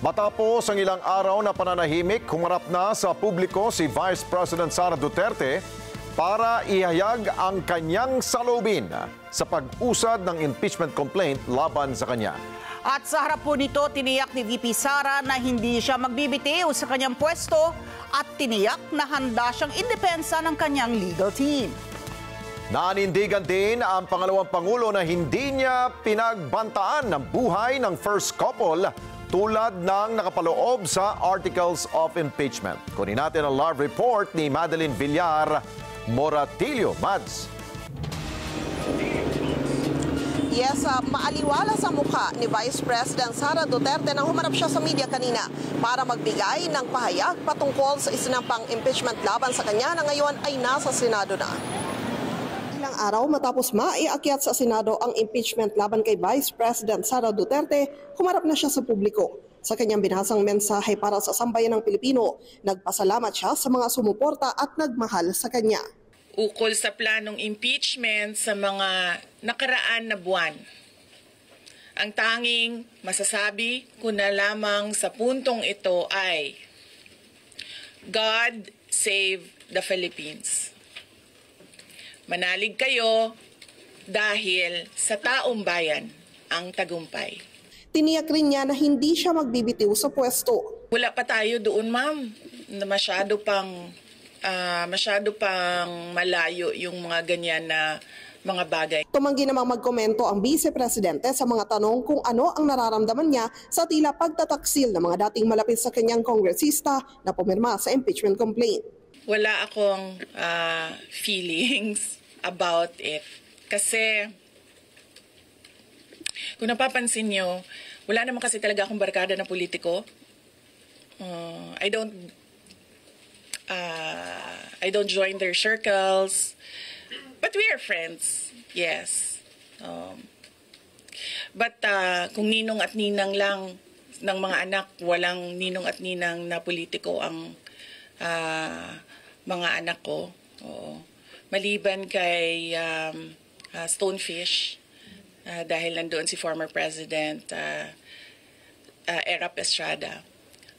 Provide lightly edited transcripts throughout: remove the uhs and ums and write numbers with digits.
Matapos ang ilang araw na pananahimik, humarap na sa publiko si Vice President Sara Duterte para ihayag ang kanyang saloobin sa pag-usad ng impeachment complaint laban sa kanya. At sa harap po nito, tiniyak ni VP Sara na hindi siya magbibitiw sa kanyang pwesto at tiniyak na handa siyang idepensa ng kanyang legal team. Nanindigan din ang pangalawang Pangulo na hindi niya pinagbantaan ng buhay ng first couple tulad ng nakapaloob sa Articles of Impeachment. Kunin natin ang live report ni Madeline Villar Moratillo. Mads. Yes, maaliwala sa mukha ni Vice President Sara Duterte nang humarap siya sa media kanina para magbigay ng pahayag patungkol sa isinampang impeachment laban sa kanya na ngayon ay nasa Senado na. Ilang araw matapos maiakyat sa Senado ang impeachment laban kay Vice President Sara Duterte, humarap na siya sa publiko. Sa kanyang binasang mensahe para sa sambayan ng Pilipino, nagpasalamat siya sa mga sumuporta at nagmahal sa kanya. Ukol sa planong impeachment sa mga nakaraan na buwan. Ang tanging masasabi ko na lamang sa puntong ito ay God save the Philippines. Manalig kayo dahil sa taong bayan ang tagumpay. Tiniyak rin niya na hindi siya magbibitiw sa pwesto. Wala pa tayo doon, ma'am, na masyado pang malayo yung mga ganyan na mga bagay. Tumanggi namang magkomento ang Vice Presidente sa mga tanong kung ano ang nararamdaman niya sa tila pagtataksil ng mga dating malapit sa kanyang kongresista na pumirma sa impeachment complaint. Wala akong feelings about it. Kasi kung napapansin nyo, wala naman kasi talaga akong barkada na politiko. I don't join their circles, but we are friends, yes. But kung ninong at ninang lang ng mga anak, walang ninong at ninang na politiko ang mga anak ko. Maliban kay Stonefish, dahil nandoon si former President Erap Estrada.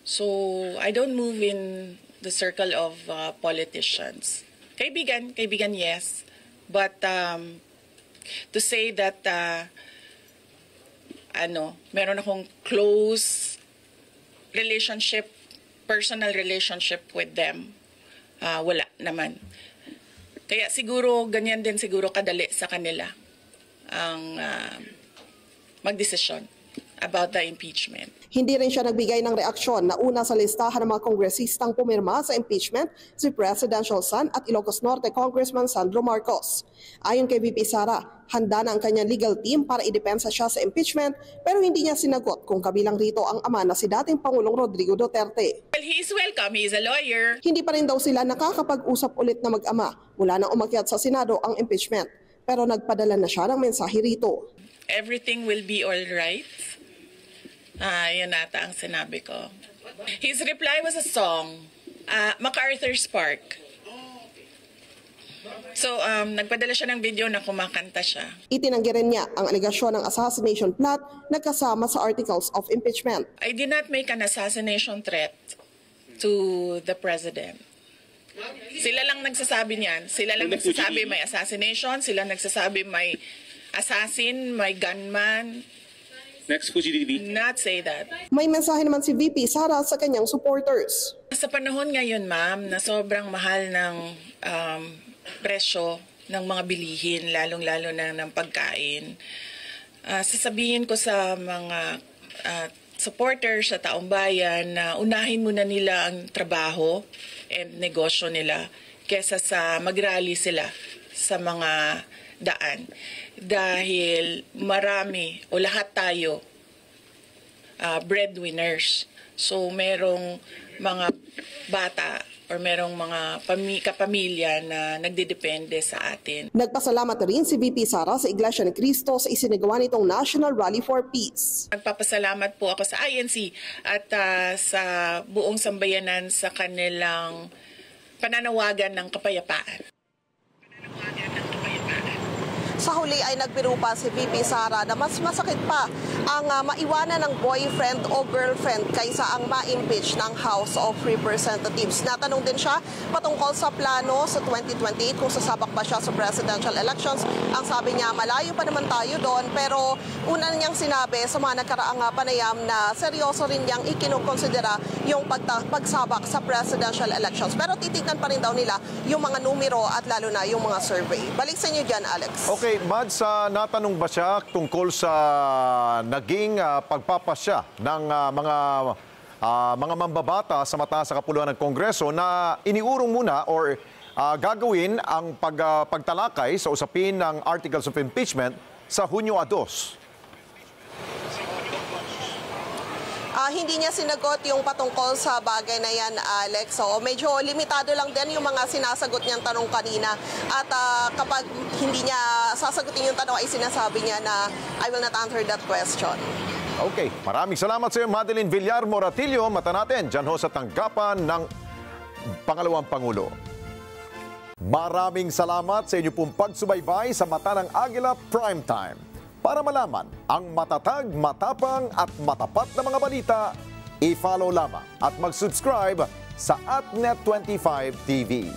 So I don't move in the circle of politicians. Kaibigan, yes. But to say that meron akong close relationship, personal relationship with them, wala naman. Kaya siguro, ganyan din siguro kadali sa kanila ang magdesisyon about the impeachment. Hindi rin siya nagbigay ng reaksyon na una sa listahan ng mga kongresistang pumirma sa impeachment si Presidential son at Ilocos Norte Congressman Sandro Marcos. Ayon kay VP Sara, handa na ang kanyang legal team para idepensa siya sa impeachment pero hindi niya sinagot kung kabilang rito ang ama na si dating Pangulong Rodrigo Duterte. Well, he is welcome. He is a lawyer. Hindi pa rin daw sila nakakapag-usap ulit na mag-ama mula nang umakyat sa Senado ang impeachment. Pero nagpadala na siya ng mensahe rito. Everything will be all right. Yun ata ang sinabi ko. His reply was a song, MacArthur's Park. So, nagpadala siya ng video na kumakanta siya. Itinanggi rin niya ang alegasyon ng assassination plot na kasama sa Articles of Impeachment. I did not make an assassination threat to the President. Sila lang nagsasabi niyan. Sila lang nagsasabi may assassination. Sila nagsasabi may assassin, may gunman. Next, FujiTV. Not say that. May mensahe naman si VP Sara sa kanyang supporters. Sa panahon ngayon, ma'am, na sobrang mahal ng presyo ng mga bilihin, lalong-lalo na ng pagkain, sasabihin ko sa mga supporters sa taong bayan na unahin muna nila ang trabaho and negosyo nila kesa sa mag-rally sila sa mga daan. Dahil marami o lahat tayo breadwinners. So merong mga bata or merong mga kapamilya na nagdidepende sa atin. Nagpasalamat rin si VP Sara sa Iglesia ni Cristo sa isinagawa nitong National Rally for Peace. Nagpapasalamat po ako sa INC at sa buong sambayanan sa kanilang pananawagan ng kapayapaan. Sa huli ay nagbiro pa si VP Sara na mas masakit pa ang maiwanan ng boyfriend o girlfriend kaysa ang ma-impeach ng House of Representatives. Natanong din siya patungkol sa plano sa 2028 kung sasabak ba siya sa presidential elections. Ang sabi niya, malayo pa naman tayo doon, pero una niyang sinabi sa mga nakaraang panayam na seryoso rin niyang ikinukonsidera yung pagsabak sa presidential elections. Pero titignan pa rin daw nila yung mga numero at lalo na yung mga survey. Balik sa inyo dyan, Alex. Okay, Mads, natanong ba siya tungkol sa naging pagpapasya ng mga mambabata sa mataas sa kapuluan ng Kongreso na iniurong muna or gagawin ang pagtalakay sa usapin ng Articles of Impeachment sa Hunyo 2? Hindi niya sinagot yung patungkol sa bagay na yan, Alex. So, medyo limitado lang din yung mga sinasagot niyang tanong kanina. At kapag hindi niya sasagutin yung tanong, ay sinasabi niya na I will not answer that question. Okay, maraming salamat sa iyo, Madeline Villar Moratillo. Mata natin dyan ho sa tanggapan ng pangalawang Pangulo. Maraming salamat sa inyo pong pagsubaybay sa Mata ng Agila Primetime. Para malaman ang matatag, matapang at matapat na mga balita, i-follow lamang at mag-subscribe sa AtNet25 TV.